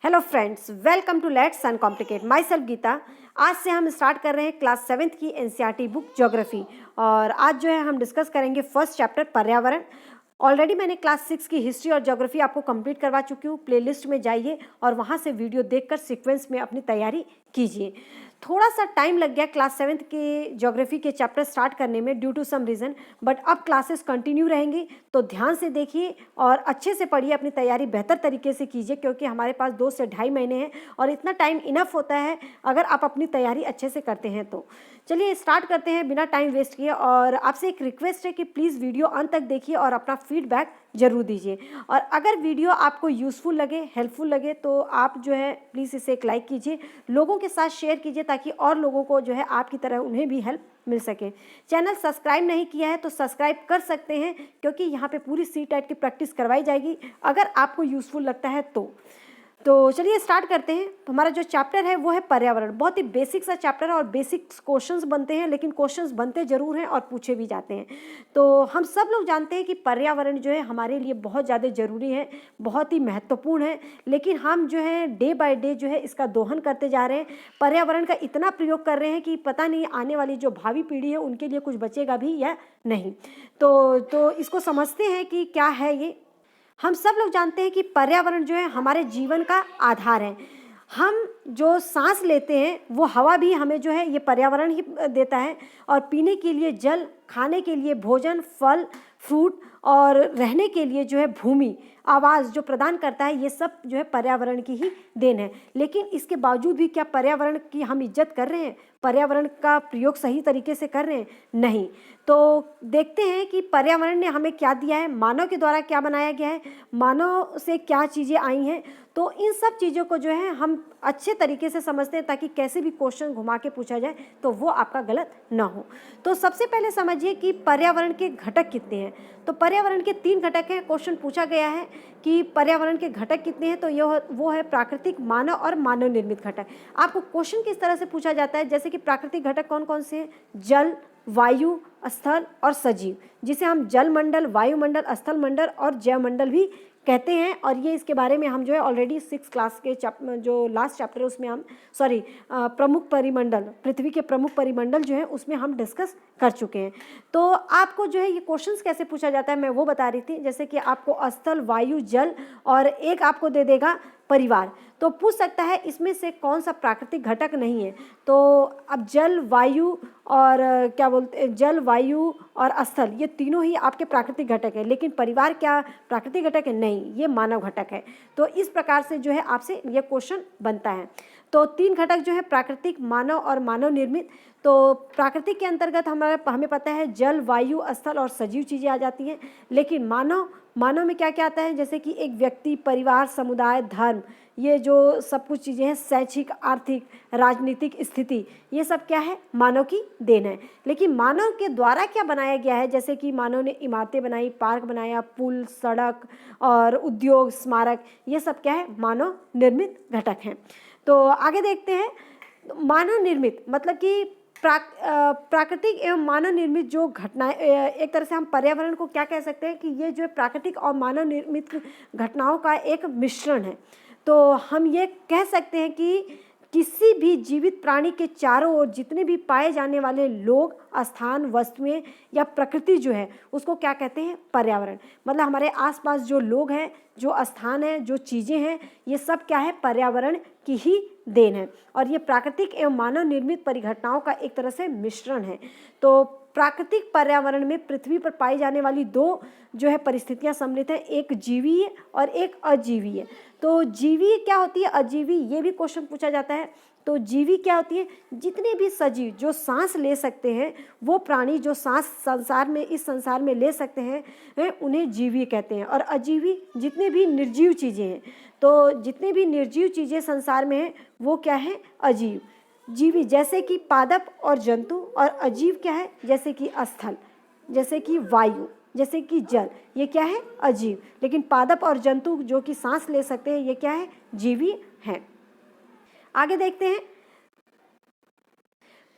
Hello friends, welcome to let's uncomplicate. Myself Geeta. आज से हम स्टार्ट कर रहे हैं क्लास 7th की एनसीईआरटी बुक ज्योग्राफी। और आज जो है हम डिस्कस करेंगे फर्स्ट चैप्टर पर्यावरण। ऑलरेडी मैंने क्लास 6 की हिस्ट्री और ज्योग्राफी आपको कंप्लीट करवा चुकी हूँ। प्लेलिस्ट में जाइए और वहाँ से वीडियो देखकर सीक्वेंस में अपनी तैयारी कीजिए। थोड़ा सा टाइम लग गया क्लास 7th के ज्योग्राफी के चैप्टर स्टार्ट करने में due to some reason, but अब क्लासेस कंटिन्यू रहेंगी तो ध्यान से देखिए और अच्छे से पढ़िए, अपनी तैयारी बेहतर तरीके से कीजिए क्योंकि हमारे पास 2 से ढाई महीने हैं और इतना टाइम इनफ होता है अगर आप अपनी तैयारी अच्छे से करते हैं तो। चलिए स्टार्ट करते हैं बिना टाइम वेस्ट किए। और आपसे एक रिक्वेस्ट है कि प्लीज़ वीडियो अंत तक देखिए और अपना फीडबैक ज़रूर दीजिए। और अगर वीडियो आपको यूज़फुल लगे, हेल्पफुल लगे तो आप जो है प्लीज़ इसे एक लाइक कीजिए, लोगों के साथ शेयर कीजिए ताकि और लोगों को जो है आपकी तरह उन्हें भी हेल्प मिल सके। चैनल सब्सक्राइब नहीं किया है तो सब्सक्राइब कर सकते हैं क्योंकि यहाँ पे पूरी सी टेट की प्रैक्टिस करवाई जाएगी अगर आपको यूज़फुल लगता है तो चलिए स्टार्ट करते हैं। तो हमारा जो चैप्टर है वो है पर्यावरण। बहुत ही बेसिक सा चैप्टर है और बेसिक क्वेश्चंस बनते हैं, लेकिन क्वेश्चंस बनते ज़रूर हैं और पूछे भी जाते हैं। तो हम सब लोग जानते हैं कि पर्यावरण जो है हमारे लिए बहुत ज़्यादा ज़रूरी है, बहुत ही महत्वपूर्ण है, लेकिन हम जो है डे बाय डे जो है इसका दोहन करते जा रहे हैं। पर्यावरण का इतना प्रयोग कर रहे हैं कि पता नहीं आने वाली जो भावी पीढ़ी है उनके लिए कुछ बचेगा भी या नहीं। तो इसको समझते हैं कि क्या है ये। हम सब लोग जानते हैं कि पर्यावरण जो है हमारे जीवन का आधार है। हम जो सांस लेते हैं वो हवा भी हमें जो है ये पर्यावरण ही देता है, और पीने के लिए जल, खाने के लिए भोजन, फल फ्रूट, और रहने के लिए जो है भूमि, आवाज़ जो प्रदान करता है, ये सब जो है पर्यावरण की ही देन है। लेकिन इसके बावजूद भी क्या पर्यावरण की हम इज्जत कर रहे हैं? पर्यावरण का प्रयोग सही तरीके से कर रहे हैं? नहीं। तो देखते हैं कि पर्यावरण ने हमें क्या दिया है, मानव के द्वारा क्या बनाया गया है, मानव से क्या चीज़ें आई हैं। तो इन सब चीज़ों को जो है हम अच्छे तरीके से समझते हैं ताकि कैसे भी क्वेश्चन घुमा के पूछा जाए तो वो आपका गलत ना हो। तो सबसे पहले समझिए कि पर्यावरण के घटक कितने हैं। तो पर्यावरण के 3 घटक हैं। क्वेश्चन पूछा गया है कि पर्यावरण के घटक कितने हैं, तो वो है प्राकृतिक, मानव और मानव निर्मित घटक। आपको क्वेश्चन किस तरह से पूछा जाता है, जैसे कि प्राकृतिक घटक कौन कौन से हैं? जल, वायु, स्थल और सजीव, जिसे हम जल मंडल, वायुमंडल, स्थल मंडल और जैव मंडल भी कहते हैं। और ये इसके बारे में हम जो है ऑलरेडी 6 क्लास के जो लास्ट चैप्टर है उसमें हम प्रमुख परिमंडल, पृथ्वी के प्रमुख परिमंडल जो है उसमें हम डिस्कस कर चुके हैं। तो आपको जो है ये क्वेश्चंस कैसे पूछा जाता है मैं वो बता रही थी। जैसे कि आपको स्थल, वायु, जल और एक आपको दे देगा परिवार, तो पूछ सकता है इसमें से कौन सा प्राकृतिक घटक नहीं है। तो अब जल, वायु और जल, वायु और स्थल, ये तीनों ही आपके प्राकृतिक घटक है, लेकिन परिवार क्या प्राकृतिक घटक है? नहीं, ये मानव घटक है। तो इस प्रकार से जो है आपसे ये क्वेश्चन बनता है। तो 3 घटक जो है प्राकृतिक, मानव और मानव निर्मित। तो प्राकृतिक के अंतर्गत हमें पता है जल, वायु, स्थल और सजीव चीज़ें आ जाती हैं। लेकिन मानव में क्या क्या आता है? जैसे कि एक व्यक्ति, परिवार, समुदाय, धर्म, ये जो सब कुछ चीज़ें हैं, शैक्षिक, आर्थिक, राजनीतिक स्थिति, ये सब क्या है? मानव की देन है। लेकिन मानव के द्वारा क्या बनाया गया है? जैसे कि मानव ने इमारतें बनाई, पार्क बनाया, पुल, सड़क और उद्योग, स्मारक, ये सब क्या है? मानव निर्मित घटक हैं। तो आगे देखते हैं। मानव निर्मित मतलब कि प्राकृतिक एवं मानव निर्मित जो घटनाएं, एक तरह से हम पर्यावरण को क्या कह सकते हैं कि ये जो प्राकृतिक और मानव निर्मित घटनाओं का एक मिश्रण है। तो हम ये कह सकते हैं कि किसी भी जीवित प्राणी के चारों ओर जितने भी पाए जाने वाले लोग, स्थान, वस्तुएं या प्रकृति जो है उसको क्या कहते हैं? पर्यावरण। मतलब हमारे आसपास जो लोग हैं, जो स्थान है, जो चीज़ें हैं, ये सब क्या है? पर्यावरण की ही देन है। और ये प्राकृतिक एवं मानव निर्मित परिघटनाओं का एक तरह से मिश्रण है। तो प्राकृतिक पर्यावरण में पृथ्वी पर पाई जाने वाली 2 जो है परिस्थितियां सम्मिलित हैं, एक जीवीय और एक अजीवीय। तो जीवीय क्या होती है, अजीवी, ये भी क्वेश्चन पूछा जाता है। तो जीवी क्या होती है? जितने भी सजीव जो सांस ले सकते हैं, वो प्राणी जो सांस इस संसार में ले सकते हैं उन्हें जीवी कहते हैं। और अजीवी जितने भी निर्जीव चीज़ें हैं, तो जितने भी निर्जीव चीज़ें संसार में हैं वो क्या है? अजीव। जीवी जैसे कि पादप और जंतु, और अजीव क्या है? जैसे कि स्थल, जैसे कि वायु, जैसे कि जल, ये क्या है? अजीव। लेकिन पादप और जंतु जो कि सांस ले सकते हैं ये क्या है? जीवी हैं। आगे देखते हैं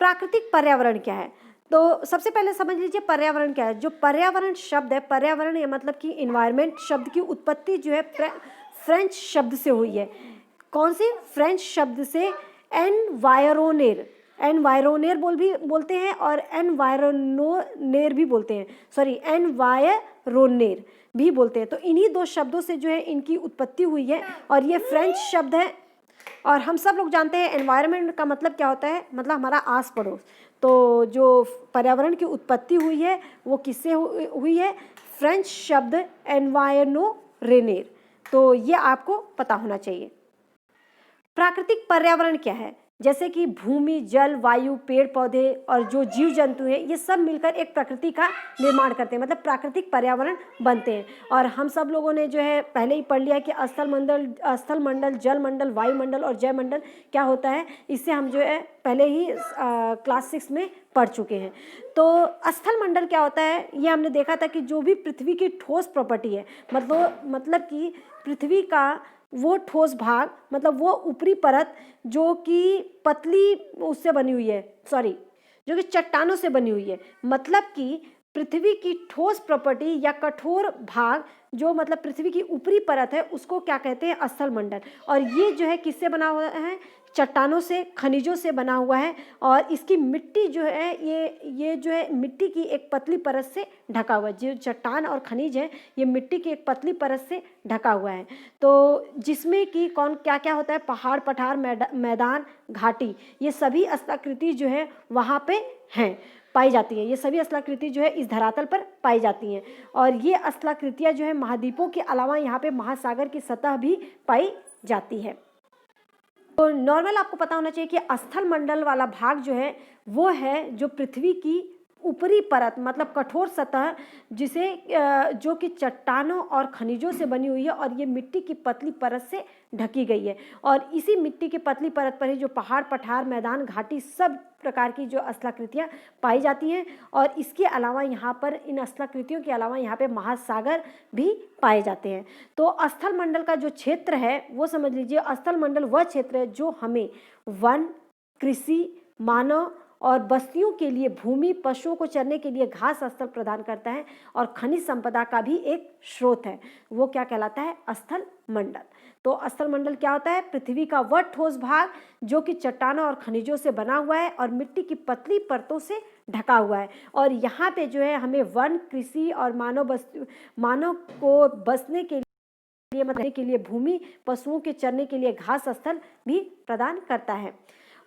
प्राकृतिक पर्यावरण क्या है। तो सबसे पहले समझ लीजिए पर्यावरण क्या है। जो पर्यावरण शब्द है, पर्यावरण मतलब कि इन्वायरमेंट शब्द की उत्पत्ति जो है फ्रेंच शब्द से हुई है। कौन से? फ्रेंच शब्द से एनवायरोनेर, एनवायरोनेर बोलते हैं और एनवायरोनेर भी बोलते हैं, सॉरी एनवायरोनेर भी बोलते हैं। तो इन्हीं दो शब्दों से जो है इनकी उत्पत्ति हुई है और ये फ्रेंच शब्द है। और हम सब लोग जानते हैं एनवायरनमेंट का मतलब क्या होता है, मतलब हमारा आस पड़ोस। तो जो पर्यावरण की उत्पत्ति हुई है वो किससे हुई है? फ्रेंच शब्द एनवायरोनेर। तो ये आपको पता होना चाहिए। प्राकृतिक पर्यावरण क्या है? जैसे कि भूमि, जल, वायु, पेड़ पौधे और जो जीव जंतु हैं, ये सब मिलकर एक प्रकृति का निर्माण करते हैं, मतलब प्राकृतिक पर्यावरण बनते हैं। और हम सब लोगों ने जो है पहले ही पढ़ लिया कि स्थल मंडल, जल मंडल, वायुमंडल और जयमंडल क्या होता है। इससे हम जो है पहले ही क्लास 6 में पढ़ चुके हैं। तो स्थल मंडल क्या होता है, ये हमने देखा था कि जो भी पृथ्वी की ठोस प्रॉपर्टी है, मतलब कि पृथ्वी का वो ठोस भाग, मतलब वो ऊपरी परत जो कि पतली उससे बनी हुई है, सॉरी जो कि चट्टानों से बनी हुई है, मतलब कि पृथ्वी की ठोस प्रॉपर्टी या कठोर भाग जो मतलब पृथ्वी की ऊपरी परत है, उसको क्या कहते हैं? स्थल मंडल। और ये जो है किससे बना हुआ है? चट्टानों से, खनिजों से बना हुआ है। और इसकी मिट्टी जो है ये जो है मिट्टी की एक पतली परत से ढका हुआ है। जो चट्टान और खनिज है ये मिट्टी की एक पतली परत से ढका हुआ है। तो जिसमें कि क्या क्या होता है? पहाड़, पठार, मैदान, घाटी, ये सभी स्थलाकृति जो है वहाँ पे हैं, पाई जाती है। ये सभी स्थलाकृति जो है इस धरातल पर पाई जाती हैं। और ये स्थलाकृतियाँ जो है महाद्वीपों के अलावा यहाँ पे महासागर की सतह भी पाई जाती है। तो नॉर्मल आपको पता होना चाहिए कि स्थल मंडल वाला भाग जो है वो है जो पृथ्वी की ऊपरी परत, मतलब कठोर सतह, जिसे जो कि चट्टानों और खनिजों से बनी हुई है और ये मिट्टी की पतली परत से ढकी गई है। और इसी मिट्टी की पतली परत पर ही जो पहाड़, पठार, मैदान, घाटी, सब प्रकार की जो स्थलाकृतियाँ पाई जाती हैं। और इसके अलावा यहाँ पर इन स्थलाकृतियों के अलावा यहाँ पे महासागर भी पाए जाते हैं। तो स्थल मंडल का जो क्षेत्र है वो समझ लीजिए, स्थल मंडल वह क्षेत्र है जो हमें वन, कृषि, मानव और बस्तियों के लिए भूमि, पशुओं को चरने के लिए घास स्थल प्रदान करता है और खनिज संपदा का भी एक स्रोत है। वो क्या कहलाता है? स्थल मंडल। तो स्थल मंडल क्या होता है? पृथ्वी का वह ठोस भाग जो कि चट्टानों और खनिजों से बना हुआ है और मिट्टी की पतली परतों से ढका हुआ है। और यहाँ पे जो है हमें वन, कृषि और मानव को बसने के लिए भूमि, पशुओं के चरने के लिए घास स्थल भी प्रदान करता है।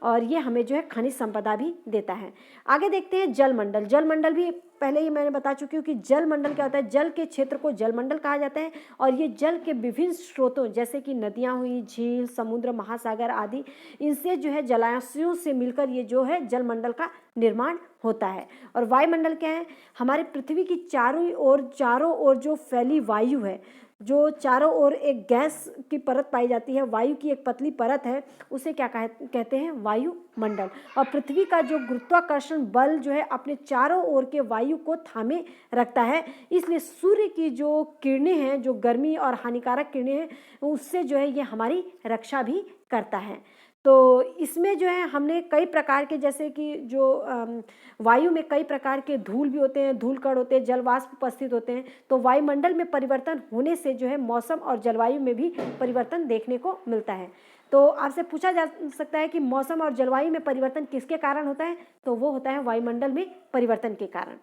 और ये हमें जो है खनिज संपदा भी देता है। आगे देखते हैं जल मंडल। जल मंडल भी पहले ही मैंने बता चुकी हूँ कि जल मंडल क्या होता है। जल के क्षेत्र को जल मंडल कहा जाता है और ये जल के विभिन्न स्रोतों जैसे कि नदियाँ हुई, झील, समुद्र, महासागर आदि, इनसे जो है जलाशयों से मिलकर ये जो है जल मंडल का निर्माण होता है। और वायुमंडल क्या है? हमारे पृथ्वी की चारों ओर जो फैली वायु है, जो चारों ओर एक गैस की परत पाई जाती है, वायु की एक पतली परत है, उसे क्या कहते हैं? वायुमंडल। और पृथ्वी का जो गुरुत्वाकर्षण बल जो है अपने चारों ओर के वायु को थामे रखता है, इसलिए सूर्य की जो किरणें हैं, जो गर्मी और हानिकारक किरणें हैं, उससे जो है ये हमारी रक्षा भी करता है। तो इसमें जो है हमने कई प्रकार के, जैसे कि जो वायु में कई प्रकार के धूल भी होते हैं, धूल कण होते हैं, जलवाष्प उपस्थित होते हैं। तो वायुमंडल में परिवर्तन होने से जो है मौसम और जलवायु में भी परिवर्तन देखने को मिलता है। तो आपसे पूछा जा सकता है कि मौसम और जलवायु में परिवर्तन किसके कारण होता है? तो वो होता है वायुमंडल में परिवर्तन के कारण।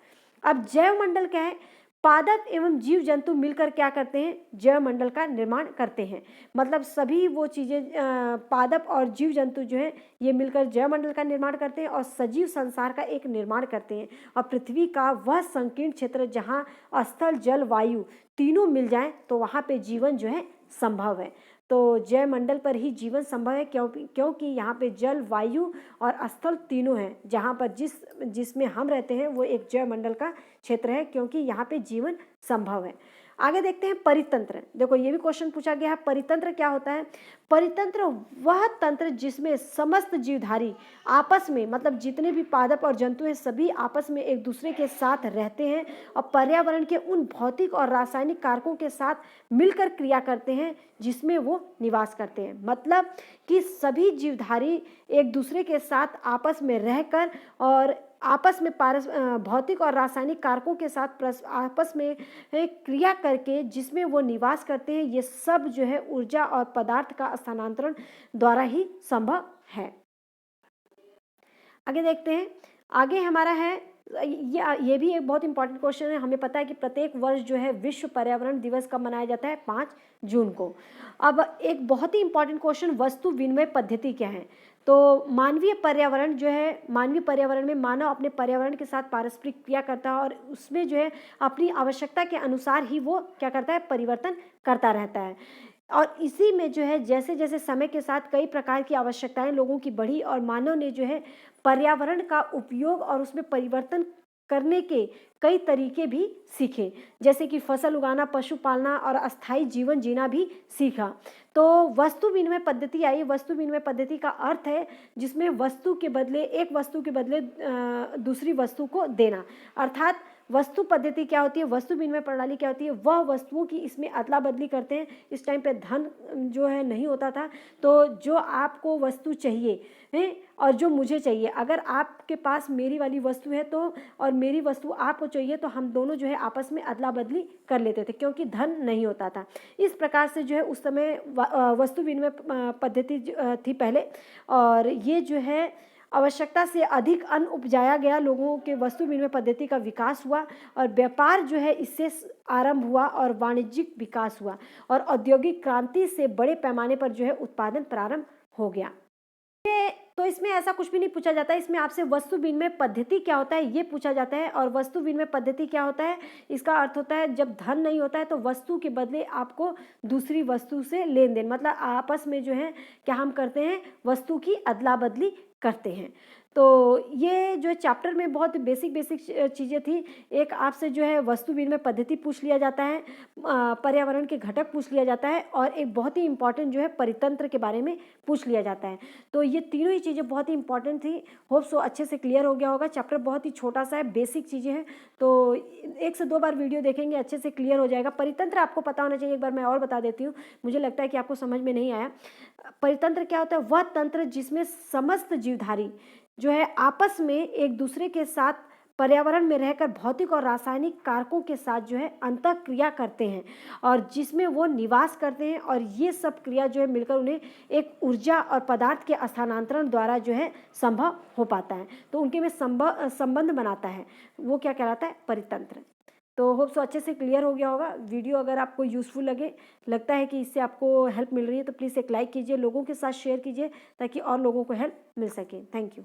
अब जैवमंडल क्या है? पादप एवं जीव जंतु मिलकर क्या करते हैं? जैव मंडल का निर्माण करते हैं। मतलब सभी वो चीज़ें, पादप और जीव जंतु जो हैं ये मिलकर जैव मंडल का निर्माण करते हैं और सजीव संसार का एक निर्माण करते हैं। और पृथ्वी का वह संकीर्ण क्षेत्र जहाँ स्थल, जल, वायु तीनों मिल जाएं तो वहाँ पे जीवन जो है संभव है। तो जैव मंडल पर ही जीवन संभव है, क्योंकि यहाँ पे जल, वायु और स्थल तीनों हैं। जहाँ पर जिसमें हम रहते हैं वो एक जैव मंडल का क्षेत्र है, क्योंकि यहाँ पे जीवन संभव है। आगे देखते हैं परितंत्र। देखो ये भी क्वेश्चन पूछा गया है, परितंत्र क्या होता है? परितंत्र वह तंत्र जिसमें समस्त जीवधारी आपस में, मतलब जितने भी पादप और जंतु हैं सभी आपस में एक दूसरे के साथ रहते हैं और पर्यावरण के उन भौतिक और रासायनिक कारकों के साथ मिलकर क्रिया करते हैं जिसमें वो निवास करते हैं। मतलब कि सभी जीवधारी एक दूसरे के साथ आपस में रहकर और आपस में भौतिक और रासायनिक कारकों के साथ आपस में क्रिया करके जिसमें वो निवास करते हैं, ये सब जो है ऊर्जा और पदार्थ का स्थानांतरण द्वारा ही संभव है। आगे देखते हैं। आगे हमारा है, ये भी एक बहुत इंपॉर्टेंट क्वेश्चन है। हमें पता है कि प्रत्येक वर्ष जो है विश्व पर्यावरण दिवस कब मनाया जाता है? 5 जून को। अब एक बहुत ही इंपॉर्टेंट क्वेश्चन, वस्तु विनिमय पद्धति क्या है? तो मानवीय पर्यावरण जो है, मानवीय पर्यावरण में मानव अपने पर्यावरण के साथ पारस्परिक क्रिया करता है और उसमें जो है अपनी आवश्यकता के अनुसार ही वो क्या करता है? परिवर्तन करता रहता है। और इसी में जो है जैसे जैसे समय के साथ कई प्रकार की आवश्यकताएं लोगों की बढ़ी और मानव ने जो है पर्यावरण का उपयोग और उसमें परिवर्तन करने के कई तरीके भी सीखे, जैसे कि फसल उगाना, पशु पालना और अस्थायी जीवन जीना भी सीखा। तो वस्तु विनिमय पद्धति आई। वस्तु विनिमय पद्धति का अर्थ है जिसमें वस्तु के बदले, एक वस्तु के बदले दूसरी वस्तु को देना। अर्थात वस्तु पद्धति क्या होती है, वस्तु विनिमय प्रणाली क्या होती है? वह वस्तुओं की इसमें अदला बदली करते हैं। इस टाइम पे धन जो है नहीं होता था, तो जो आपको वस्तु चाहिए है और जो मुझे चाहिए, अगर आपके पास मेरी वाली वस्तु है तो और मेरी वस्तु आपको चाहिए, तो हम दोनों जो है आपस में अदला बदली कर लेते थे, क्योंकि धन नहीं होता था। इस प्रकार से जो है उस समय वस्तु विनिमय पद्धति थी पहले, और ये जो है आवश्यकता से अधिक अन्न उपजाया गया, लोगों के वस्तु विनिमय पद्धति का विकास हुआ और व्यापार जो है इससे आरंभ हुआ और वाणिज्यिक विकास हुआ और औद्योगिक क्रांति से बड़े पैमाने पर जो है उत्पादन प्रारंभ हो गया। तो इसमें ऐसा कुछ भी नहीं पूछा जाता है, इसमें आपसे वस्तु विनिमय पद्धति क्या होता है ये पूछा जाता है। और वस्तु विनिमय पद्धति क्या होता है? इसका अर्थ होता है जब धन नहीं होता है तो वस्तु के बदले आपको दूसरी वस्तु से लेन देन, मतलब आपस में जो है क्या हम करते हैं? वस्तु की अदला बदली करते हैं। तो ये जो चैप्टर में बहुत बेसिक चीज़ें थी। एक आपसे जो है वस्तु विनिमय पद्धति पूछ लिया जाता है, पर्यावरण के घटक पूछ लिया जाता है, और एक बहुत ही इंपॉर्टेंट जो है परितंत्र के बारे में पूछ लिया जाता है। तो ये तीनों ही चीज़ें बहुत ही इंपॉर्टेंट थी। होप सो अच्छे से क्लियर हो गया होगा। चैप्टर बहुत ही छोटा सा है, बेसिक चीज़ें हैं, तो 1 से 2 बार वीडियो देखेंगे अच्छे से क्लियर हो जाएगा। परितंत्र आपको पता होना चाहिए। एक बार मैं और बता देती हूँ, मुझे लगता है कि आपको समझ में नहीं आया। परितंत्र क्या होता है? वह तंत्र जिसमें समस्त जीवधारी जो है आपस में एक दूसरे के साथ पर्यावरण में रहकर भौतिक और रासायनिक कारकों के साथ जो है अंतः क्रिया करते हैं और जिसमें वो निवास करते हैं, और ये सब क्रिया जो है मिलकर उन्हें एक ऊर्जा और पदार्थ के स्थानांतरण द्वारा जो है संभव हो पाता है। तो उनके में संबंध बनाता है, वो क्या कहलाता है? परितंत्र। तो होप सो अच्छे से क्लियर हो गया होगा। वीडियो अगर आपको यूज़फुल लगता है कि इससे आपको हेल्प मिल रही है, तो प्लीज़ एक लाइक कीजिए, लोगों के साथ शेयर कीजिए ताकि और लोगों को हेल्प मिल सके। Thank you.